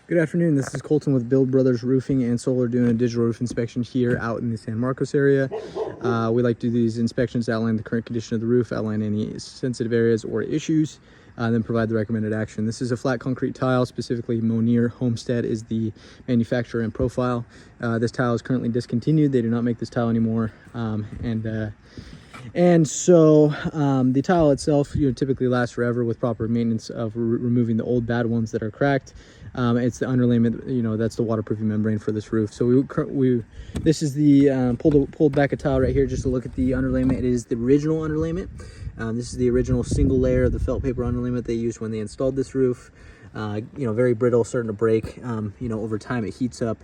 Good afternoon, this is Colton with Bill Brothers Roofing and Solar doing a digital roof inspection here out in the San Marcos area. We like to do these inspections to outline the current condition of the roof, outline any sensitive areas or issues, then provide the recommended action. This is a flat concrete tile, specifically Monier Homestead is the manufacturer and profile. This tile is currently discontinued. They do not make this tile anymore. And so the tile itself, typically lasts forever with proper maintenance of removing the old bad ones that are cracked. It's the underlayment, that's the waterproofing membrane for this roof. So this is the pulled back a tile right here just to look at the underlayment. It is the original underlayment. This is the original single layer of the felt paper underlayment they used when they installed this roof. Very brittle, starting to break. Over time it heats up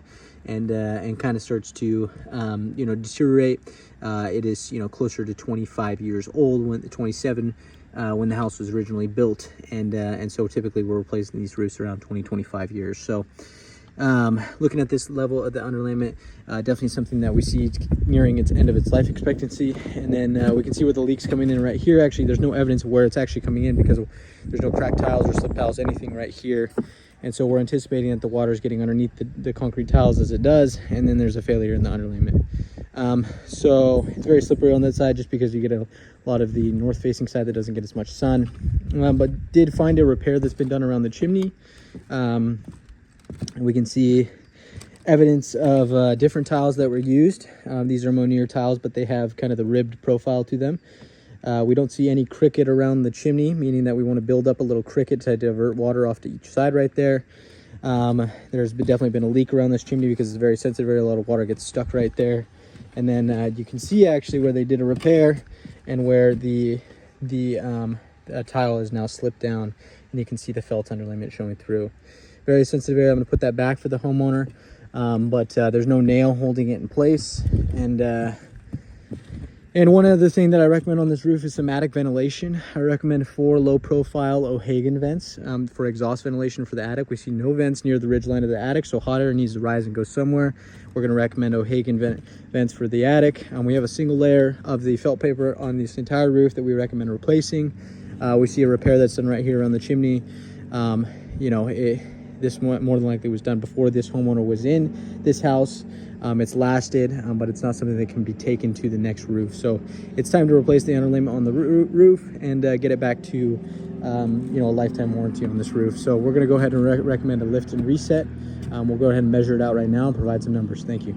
and kind of starts to deteriorate. It is closer to 25 years old, 27 when the house was originally built, and so typically we're replacing these roofs around 20-25 years. So looking at this level of the underlayment, definitely something that we see nearing its end of its life expectancy. And then we can see where the leak's coming in right here. Actually, there's no evidence of where it's actually coming in because there's no cracked tiles or slip tiles, anything right here. And so we're anticipating that the water is getting underneath the concrete tiles as it does, and then there's a failure in the underlayment. So it's very slippery on that side just because you get a lot of the north facing side that doesn't get as much sun. But did find a repair that's been done around the chimney. We can see evidence of different tiles that were used. These are Monier tiles, but they have kind of the ribbed profile to them. We don't see any cricket around the chimney, meaning that we want to build up a little cricket to divert water off to each side right there. There's definitely been a leak around this chimney because it's very sensitive area. A lot of water gets stuck right there. And then you can see actually where they did a repair and where the tile is now slipped down, and you can see the felt underlayment showing through. Very sensitive area. I'm going to put that back for the homeowner, but there's no nail holding it in place. And one other thing that I recommend on this roof is some attic ventilation. I recommend 4 low-profile Hillhaven vents for exhaust ventilation for the attic. We see no vents near the ridge line of the attic, so hot air needs to rise and go somewhere. We're going to recommend Hillhaven vents for the attic. We have a single layer of the felt paper on this entire roof that we recommend replacing. We see a repair that's done right here on the chimney. This more than likely was done before this homeowner was in this house. It's lasted, but it's not something that can be taken to the next roof. So it's time to replace the underlayment on the roof and get it back to a lifetime warranty on this roof. So we're going to go ahead and recommend a lift and reset. We'll go ahead and measure it out right now and provide some numbers. Thank you.